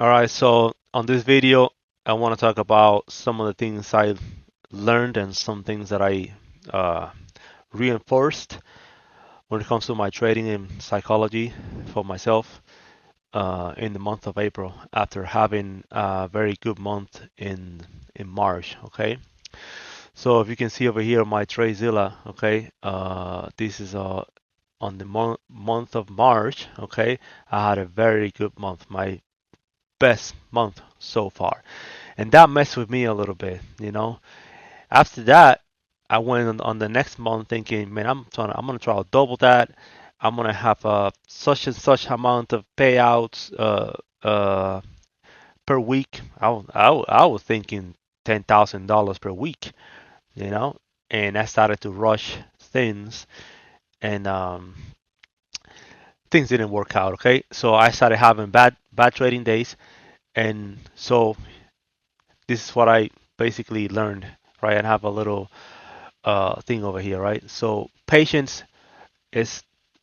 All right, so on this video, I want to talk about some of the things I learned and some things that I uh, reinforced when it comes to my trading and psychology for myself in the month of April after having a very good month in March. Okay, so if you can see over here my TradeZilla, okay, this is on the month of March. Okay, I had a very good month, my best month so far. And that messed with me a little bit. After that, I went on the next month thinking, man, I'm gonna try to double that. I'm gonna have such and such amount of payouts per week. I was thinking $10,000 per week. And I started to rush things, and things didn't work out. Okay, so I started having bad trading days, and so this is what I basically learned, right? And have a little thing over here, right? So patience is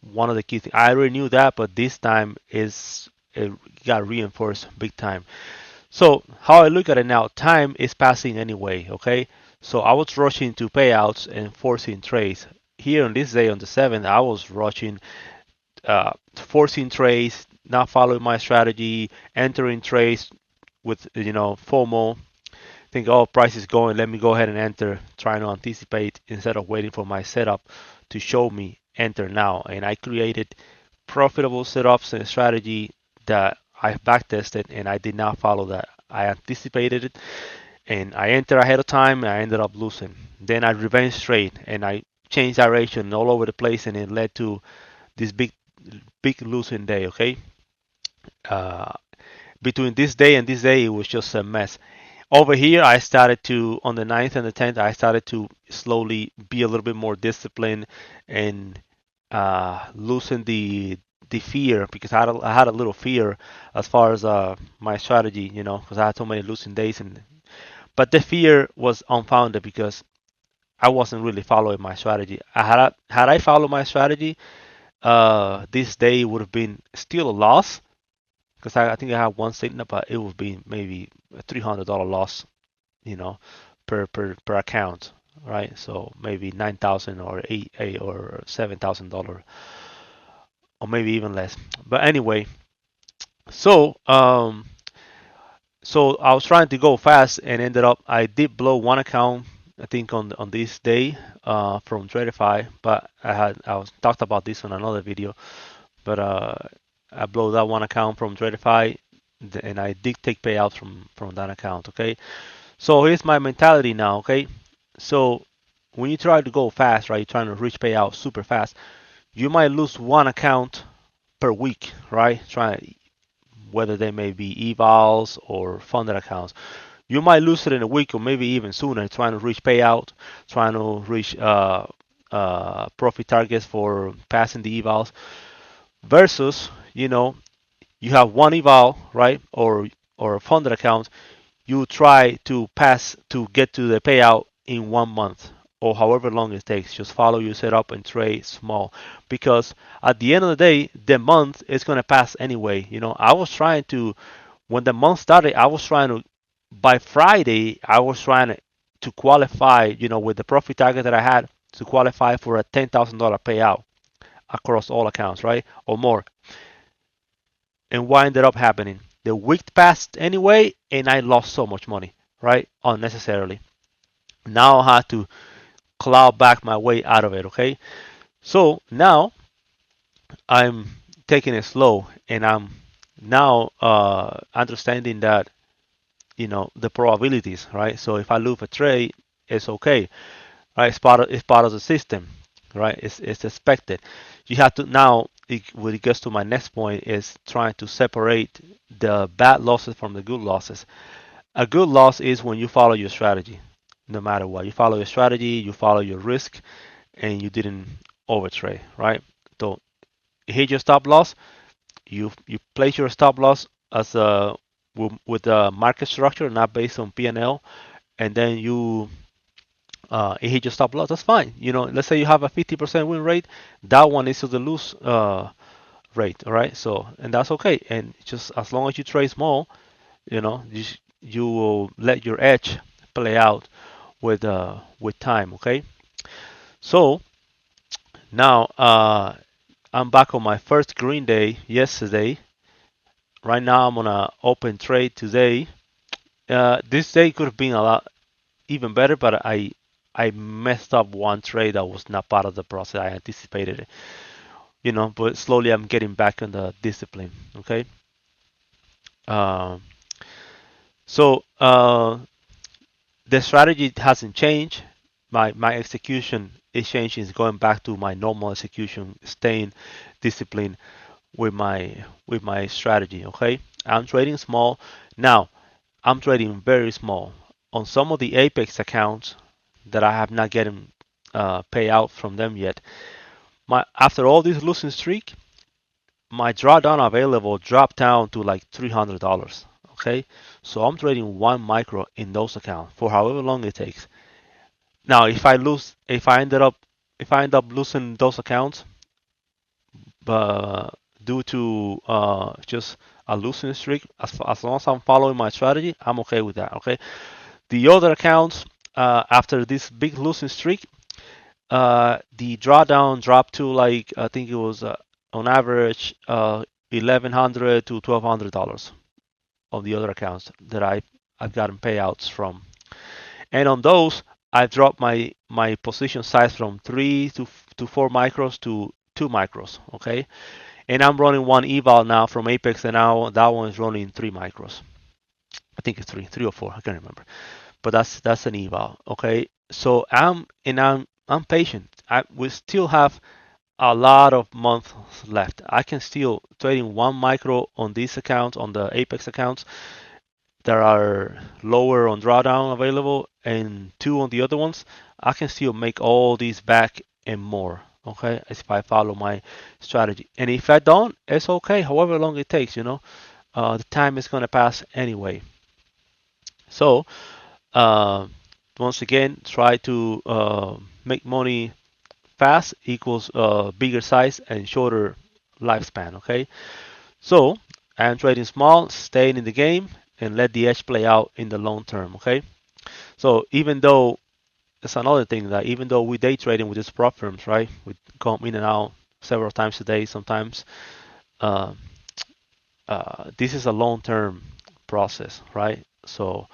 one of the key things. I already knew that, but this time is it got reinforced big time. So how I look at it now, time is passing anyway, okay? So I was rushing to payouts and forcing trades. Here on this day, on the 7th, I was rushing, forcing trades, not following my strategy, entering trades with FOMO, think, oh, price is going, let me go ahead and enter, trying to anticipate instead of waiting for my setup to show me enter now. And I created profitable setups and strategy that I backtested, and I did not follow that. I anticipated it and I entered ahead of time and I ended up losing. Then I revenge trade and I changed direction all over the place, and it led to this big losing day. Okay, uh, between this day and this day, it was just a mess. Over here, I started to, on the 9th and the 10th, I started to slowly be a little bit more disciplined and loosen the fear, because I had a little fear as far as my strategy, because I had so many losing days, but the fear was unfounded because I wasn't really following my strategy. Had I followed my strategy, this day would have been still a loss, because I think I had one signal, but it would be maybe a $300 loss, you know, per account, right? So maybe 9,000 or eight or $7,000, or maybe even less. But anyway, so so I was trying to go fast and ended up I did blow one account, I think on this day from Tradify, but I was talked about this on another video, but I blow that one account from Tradify, and I did take payouts from that account. Okay, so here's my mentality now. Okay, so when you try to go fast, right, you're trying to reach payout super fast, you might lose one account per week, right? Trying, whether they may be evals or funded accounts. You might lose it in a week or maybe even sooner, trying to reach payout, trying to reach profit targets for passing the evals. Versus, you have one eval, right, or a funded account. You try to pass to get to the payout in 1 month or however long it takes. Just follow your setup and trade small, because at the end of the day, the month is going to pass anyway. I was trying to, when the month started, I was trying to, by Friday, I was trying to qualify, with the profit target that I had, to qualify for a $10,000 payout across all accounts, right? Or more. And what ended up happening? The week passed anyway, and I lost so much money, right? Unnecessarily. Now I had to claw back my way out of it, okay? So now I'm taking it slow, and I'm now understanding that, the probabilities, right? So if I lose a trade, it's okay, right? It's part of the system, right? It's expected. You have to now. When it gets to my next point, is trying to separate the bad losses from the good losses. A good loss is when you follow your strategy, no matter what. You follow your strategy, you follow your risk, and you didn't overtrade, right? So you hit your stop loss. You place your stop loss as a with a market structure, not based on P&L, and then you hit your stop loss. That's fine. Let's say you have a 50% win rate. That one is to the lose rate. All right, so and that's okay. And just as long as you trade small, you will let your edge play out with time. Okay, so now I'm back on my first green day yesterday. Right now I'm on a open trade today. This day could have been a lot even better, but I messed up one trade that was not part of the process. I anticipated it, but slowly I'm getting back on the discipline. Okay. Um, so the strategy hasn't changed. My execution is changing. It's going back to my normal execution, staying disciplined with my strategy. Okay. I'm trading small now. I'm trading very small on some of the Apex accounts that I have not getting payout from them yet. My after all this losing streak, my drawdown available dropped down to like $300. Okay, so I'm trading one micro in those accounts for however long it takes. Now, if I end up losing those accounts, uh, due to just a losing streak, as long as I'm following my strategy, I'm okay with that. Okay, the other accounts, after this big losing streak, the drawdown dropped to like I think it was on average $1,100 to $1,200 on the other accounts that I've gotten payouts from, and on those I've dropped my position size from 3 to 4 micros to 2 micros. Okay, and I'm running one eval now from Apex, and now that one is running 3 micros. I think it's three or four. I can't remember, but that's an eval. Okay, so I'm patient. We still have a lot of months left. I can still trade in 1 micro on these accounts, on the Apex accounts that are lower on drawdown available, and 2 on the other ones. I can still make all these back and more. Okay, if I follow my strategy, and if I don't, it's okay. However long it takes, the time is gonna pass anyway. So uh, once again, try to make money fast equals bigger size and shorter lifespan. Okay, so I'm trading small, staying in the game, and let the edge play out in the long term. Okay, so even though it's another thing that even though we day trading with these prop firms, right, we come in and out several times a day, sometimes uh, this is a long term process, right? So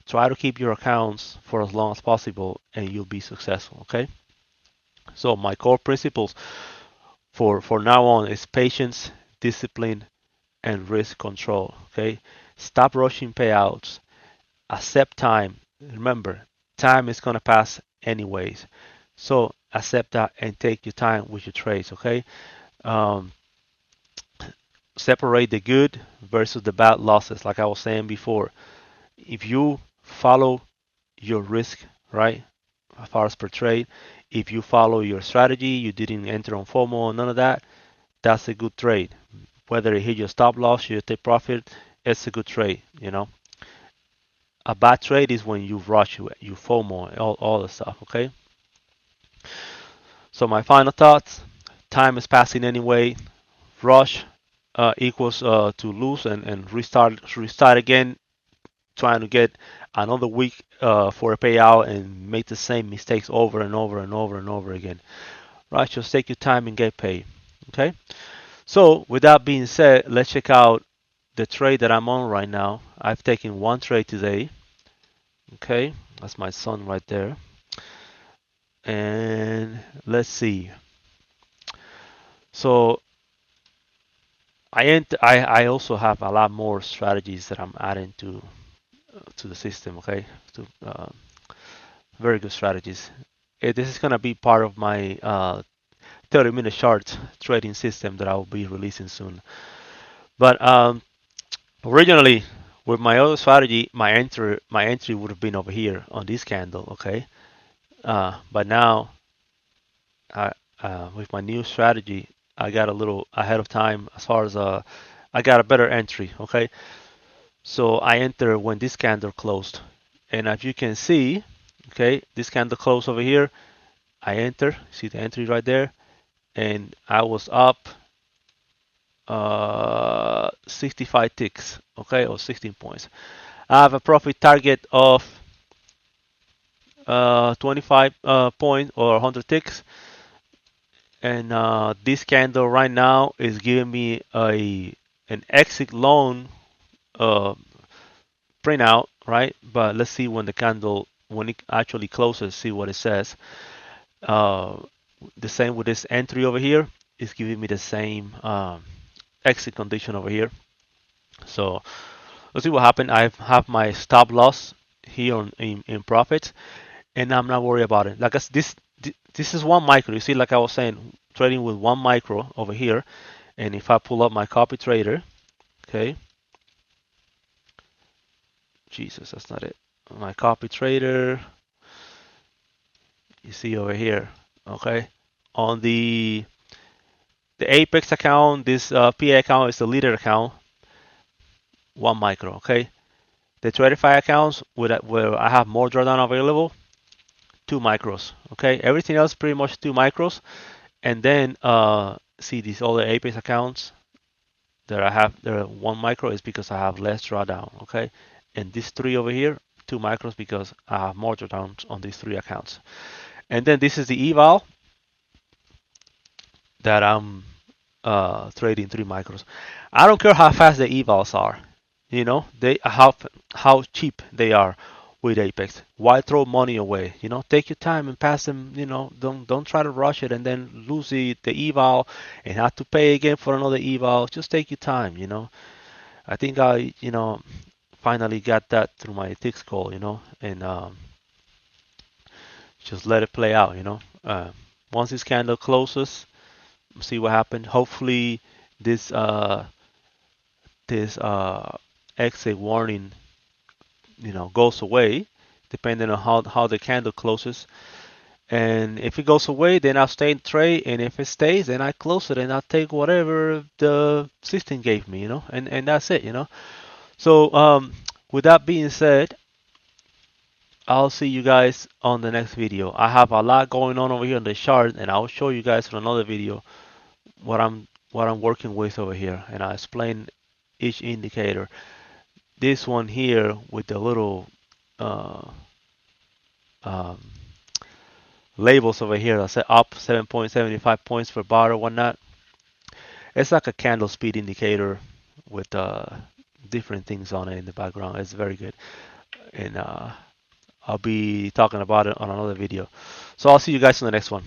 try to keep your accounts for as long as possible, and you'll be successful. Okay, so my core principles for now on is patience, discipline, and risk control. Okay, stop rushing payouts. Accept time. Remember, time is gonna pass anyways. So accept that and take your time with your trades. Okay. Um, Separate the good versus the bad losses. Like I was saying before, if you follow your risk, right, as far as per trade, if you follow your strategy, you didn't enter on FOMO, none of that, that's a good trade. Whether it hit your stop loss, you take profit, it's a good trade. A bad trade is when you rush, you FOMO, all the stuff. Okay. So my final thoughts: time is passing anyway. Rush equals to lose and restart again, trying to get another week for a payout and make the same mistakes over and over and over and over again. Right? Just take your time and get paid. Okay. So with that being said, let's check out the trade that I'm on right now. I've taken one trade today. Okay, that's my son right there. And let's see. So I also have a lot more strategies that I'm adding to the system. Okay, to very good strategies. This is gonna be part of my 30-minute chart trading system that I will be releasing soon. But originally, with my other strategy, my entry would have been over here on this candle. Okay, but now I, with my new strategy, I got a little ahead of time as far as I got a better entry. Okay, so I enter when this candle closed, and as you can see, okay, this candle closed over here. I enter, see the entry right there, and I was up 65 ticks, okay, or 16 points. I have a profit target of 25 points or 100 ticks, and this candle right now is giving me an exit loan uh, printout, right? But let's see when the candle when it actually closes, see what it says. Uh, the same with this entry over here. It's giving me the same exit condition over here. So let's see what happened. I have my stop loss here in profit, and I'm not worried about it. Like this is one micro. You see, like I was saying, trading with one micro over here. And if I pull up my copy trader, okay, Jesus, that's not it. My copy trader, you see over here, okay, on the Apex account, this PA account is the leader account, one micro, okay. The Tradify accounts where I have more drawdown available, 2 micros, okay. Everything else pretty much 2 micros, and then see these other Apex accounts that I have there 1 micro is because I have less drawdown, okay. And these three over here, 2 micros because I have more drawdowns on these three accounts. And then this is the eval that I'm trading 3 micros. I don't care how fast the evals are. You know, they how cheap they are with Apex. Why throw money away? You know, take your time and pass them. You know, don't try to rush it and then lose the eval and have to pay again for another eval. Just take your time. You know, I think I finally got that through my thick skull. You know, and just let it play out. You know, once this candle closes, see what happened. Hopefully, this this exit warning goes away depending on how the candle closes. And if it goes away, then I'll stay in trade, and if it stays, then I close it and I'll take whatever the system gave me, and that's it. So with that being said, I'll see you guys on the next video. I have a lot going on over here on the chart, and I'll show you guys in another video what I'm working with over here, and I'll explain each indicator. This one here with the little uh, um, labels over here that say up 7.75 points for bar or whatnot. It's like a candle speed indicator with different things on it in the background. It's very good, and I'll be talking about it on another video. So I'll see you guys in the next one.